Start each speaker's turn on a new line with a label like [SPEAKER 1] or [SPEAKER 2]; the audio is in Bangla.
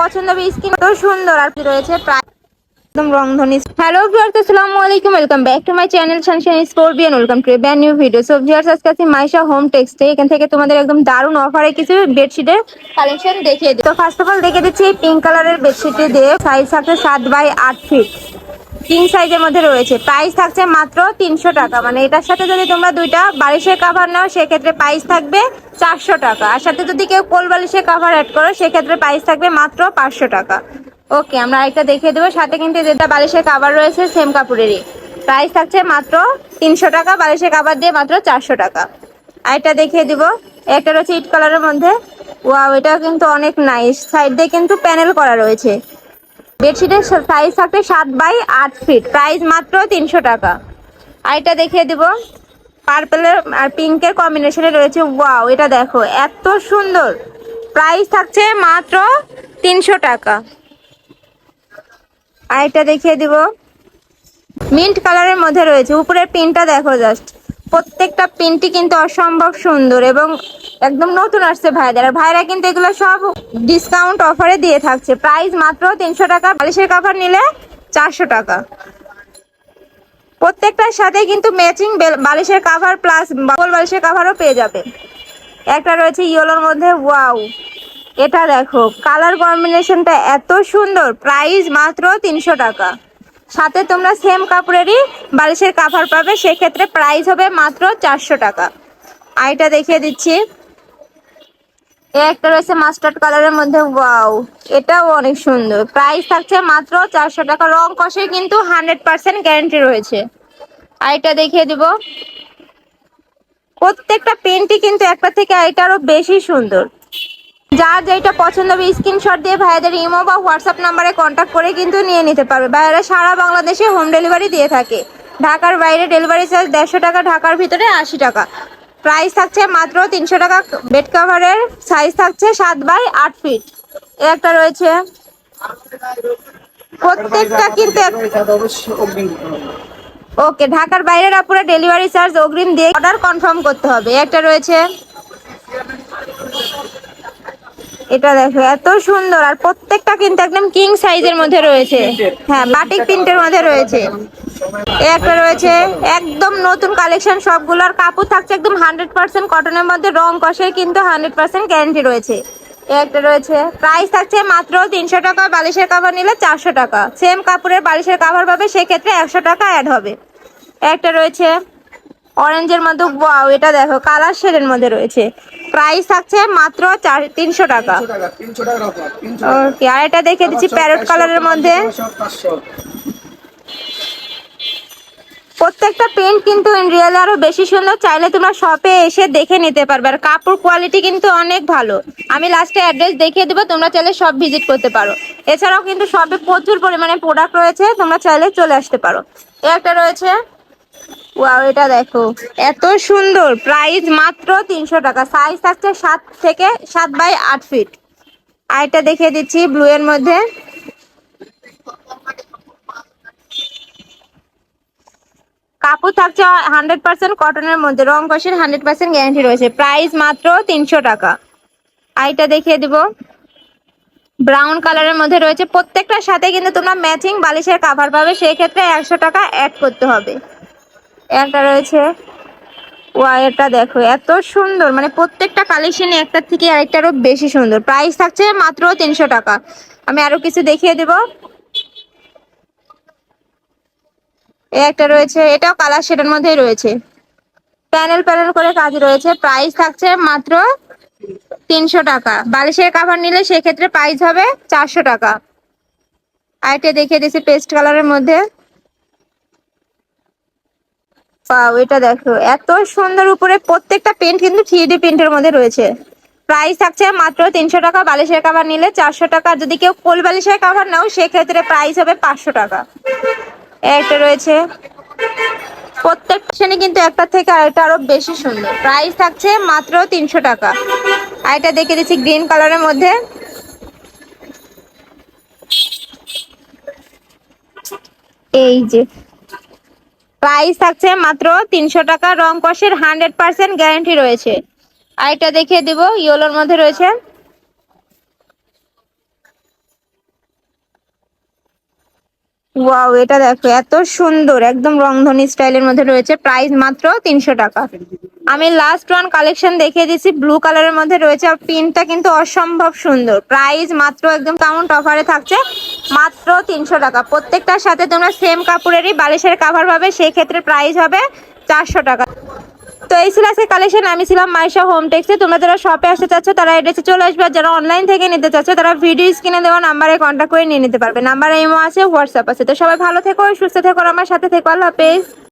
[SPEAKER 1] পছন্দ হবে। স্কিন তো সুন্দর আর রয়েছে প্রায় একদম রংধনী। হ্যালো ভিউয়ার্স, আসসালামু আলাইকুম, welcome back to my channel Sunshine scorpion. Welcome to A brand new video. So viewers, আজকে আছি মাইশা হোম টেক্সটে। এখান থেকে তোমাদের একদম দারুণ অফারে কিছু বেডশিটের কালেকশন দেখিয়ে দিই। তো ফার্স্ট অফ অল দেখে দিচ্ছি পিঙ্ক কালারের বেডশিটটি দিয়ে। সাইজ থাকছে 7x8 ফিট, কিং সাইজের মধ্যে রয়েছে। প্রাইস থাকছে মাত্র 300 টাকা। মানে এটার সাথে যদি তোমরা দুইটা বালিশের কাভার নাও সেক্ষেত্রে প্রাইস থাকবে 400 টাকা। আর সাথে যদি কেউ কোল বালিশের কাভার অ্যাড করো সেক্ষেত্রে প্রাইস থাকবে মাত্র 500 টাকা। ওকে, আমরা আরেকটা দেখিয়ে দেবো। সাথে কিন্তু যেটা বালিশের কাভার রয়েছে সেম কাপড়েরই, প্রাইস থাকছে মাত্র 300 টাকা। বালিশের কাভার দিয়ে মাত্র 400 টাকা। আরেকটা দেখিয়ে দিব, একটা রয়েছে ইট কালারের মধ্যে। ওয়াও, এটা কিন্তু অনেক নাইস। সাইড দিয়ে কিন্তু প্যানেল করা রয়েছে। বেডশিটের সাইজ থাকবে 7x8 ফিট, প্রাইস মাত্র 300 টাকা। আর এটা দেখিয়ে দিব, পার্পেলের আর পিঙ্কের কম্বিনেশনে রয়েছে। ওয়াও, এটা দেখো এত সুন্দর। প্রাইস থাকছে মাত্র 300 টাকা। আর এটা দেখিয়ে দিব, মিন্ট কালারের মধ্যে রয়েছে। উপরের পিনটা দেখো জাস্ট, প্রত্যেকটা পিনটি কিন্তু অসম্ভব সুন্দর এবং একদম নতুন আসছে ভাইদের। আর ভাইরা কিন্তু এগুলো সব ডিসকাউন্ট অফারে দিয়ে থাকছে। প্রাইস মাত্র 300 টাকা। বালিশের কাভার নিলে 400 টাকা। প্রত্যেকটার সাথে কিন্তু ম্যাচিং বালিশের কাভার প্লাস বাবল বালিশের কাভারও পেয়ে যাবে। একটা রয়েছে ইয়েলোর মধ্যে। ওয়াও, এটা দেখো কালার কম্বিনেশনটা এত সুন্দর। প্রাইস মাত্র 300 টাকা। সাথে তোমরা সেম কাপড়েরই বালিশের কাভার পাবে, সেক্ষেত্রে প্রাইস হবে মাত্র 400 টাকা। আর এটা দেখিয়ে দিচ্ছি, একটা রয়েছে মাস্টার্ড কালারের মধ্যে। ওয়াও, এটাও অনেক সুন্দর। প্রাইস থাকছে মাত্র 400 টাকা। রং কষে কিন্তু 100% গ্যারান্টি রয়েছে। আর এটা দেখিয়ে দিব, প্রত্যেকটা পেনটি কিন্তু একটা থেকে এটারও বেশি সুন্দর। যার যেটা পছন্দ হবে স্ক্রিনশট দিয়ে ভাইয়াদের ইমো বা হোয়াটসঅ্যাপ নাম্বারে কন্ট্যাক্ট করে কিন্তু নিয়ে নিতে পারবে। ভাইয়ারা সারা বাংলাদেশে হোম ডেলিভারি দিয়ে থাকে। ঢাকার বাইরে ডেলিভারি চার্জ 150 টাকা, ঢাকার ভিতরে 80 টাকা। প্রাইস থাকছে মাত্র 300 টাকা। বেড কভারের সাইজ থাকছে 7x8 ফিট। একটা রয়েছে, প্রত্যেকটা কিন্তু ওকে, ঢাকার বাইরের আপুরা ডেলিভারি চার্জ অগ্রিম দিয়ে অর্ডার কনফার্ম করতে হবে। একটা রয়েছে, এটা দেখো এত সুন্দর। আর প্রত্যেকটা কিন্তু একদম কিং সাইজের মধ্যে রয়েছে। হ্যাঁ, বাটিক প্রিন্টের মধ্যে রয়েছে। একটা রয়েছে একদম নতুন কালেকশন সবগুলোর। কাপড় থাকছে একদম 100% কটনের মধ্যে। রং কষের কিন্তু 100% গ্যারান্টি রয়েছে। একটা রয়েছে, প্রাইস থাকছে মাত্র 300 টাকা। বালিশের কাভার নিলে 400 টাকা। সেম কাপড়ের বালিশের কাভার পাবে, সেক্ষেত্রে 100 টাকা অ্যাড হবে। একটা রয়েছে অরেঞ্জের মধ্যে। ওয়াও, এটা দেখো কালার শেডের মধ্যে রয়েছে। প্রাইস থাকছে মাত্র 300 টাকা। ওকে, আর এটা দেখে দিচ্ছি প্যারট কালারের মধ্যে। প্রত্যেকটা প্রিন্ট কিন্তু ইন রিয়েল আরো বেশি সুন্দর। চাইলে তোমরা শপে এসে দেখে নিতে পারবে। আর কাপড় কোয়ালিটি কিন্তু অনেক ভালো। আমি লাস্টে অ্যাড্রেস দেখিয়ে দেবো, তোমরা চাইলে সব ভিজিট করতে পারো। এছাড়াও কিন্তু শপে প্রচুর পরিমাণে প্রোডাক্ট রয়েছে, তোমরা চাইলে চলে আসতে পারো। একটা রয়েছে, ওয়াও, এটা দেখো এত সুন্দর। প্রাইস মাত্র 300 টাকা। সাইজ থাকছে 7x8 ফিট। আর এটা দেখিয়ে দিচ্ছি ব্লু এর মধ্যে। কাপড় থাকছে 100% কটনের মধ্যে। রং কষের 100% গ্যারান্টি রয়েছে। প্রাইস মাত্র 300 টাকা। আর এটা দেখিয়ে দিব, ব্রাউন কালারের মধ্যে রয়েছে। প্রত্যেকটার সাথে কিন্তু তোমরা ম্যাচিং বালিশের কাভার পাবে, সেই ক্ষেত্রে 100 টাকা অ্যাড করতে হবে। একটা রয়েছে, ওয়া, এটা দেখো এত সুন্দর। মানে প্রত্যেকটা কালেকশনে একটার থেকে আরেকটারও বেশি সুন্দর। প্রাইস থাকছে মাত্র 300 টাকা। আমি আরো কিছু দেখিয়ে দেব। একটা রয়েছে, এটাও কালার শেডের মধ্যেই রয়েছে। প্যানেল প্যানেল করে কাজ রয়েছে। প্রাইস থাকছে মাত্র 300 টাকা। বালিশের কাভার নিলে সেক্ষেত্রে প্রাইস হবে 400 টাকা। আর এটা দেখিয়ে দিচ্ছি পেস্ট কালারের মধ্যে। পাও, এটা দেখো এত সুন্দর। উপরে প্রত্যেকটা প্রিন্ট কিন্তু 3D প্রিন্টের মধ্যে রয়েছে। প্রাইস থাকছে মাত্র 300 টাকা। বালিশের কাভার নিলে 400 টাকা। যদি কেউ কোল বালিশের কাভার নাও সেক্ষেত্রে প্রাইস হবে 500 টাকা। একটা রয়েছে, প্রত্যেকটা শ্রেণী কিন্তু একটা থেকে আরেকটা আরো বেশি সুন্দর। প্রাইস থাকছে মাত্র 300 টাকা। আর এটা দেখে দিচ্ছি গ্রিন কালারের মধ্যে। এই যে, প্রাইস থাকছে মাত্র 300 টাকা। রং কষের 100% গ্যারান্টি রয়েছে। আর এটা দেখিয়ে দিব ইয়েলোর মধ্যে রয়েছে। ওয়াও, এটা দেখো এত সুন্দর, একদম রংধনী স্টাইলের মধ্যে রয়েছে। প্রাইস মাত্র 300 টাকা। আমি লাস্ট ওয়ান কালেকশন দেখিয়ে দিচ্ছি, ব্লু কালারের মধ্যে রয়েছে। আর প্রিন্টটা কিন্তু অসম্ভব সুন্দর। প্রাইস মাত্র একদম কাউন্ট অফারে থাকছে, মাত্র 300 টাকা। প্রত্যেকটার সাথে তোমরা সেম কাপড়েরই বালিশের কাভার পাবে, সেই ক্ষেত্রে প্রাইস হবে 400 টাকা। তো এই ছিল আজকে কালেকশন। আমি ছিলাম মাইশা হোম টেক্সে। তোমরা যারা শপে আসতে চাচ্ছ তারা এড্রেসে চলে আসবে, আর যারা অনলাইন থেকে নিতে চাচ্ছ তারা ভিডিও স্ক্রিনে দেওয়া নাম্বারে কন্ট্যাক্ট করে নিয়ে নিতে পারবে। নাম্বার ইমো আছে, হোয়াটসঅ্যাপ আছে। তো সবাই ভালো থেকো, সুস্থ থেকো, আমার সাথে থেকো। আল্লাহ হাফেজ।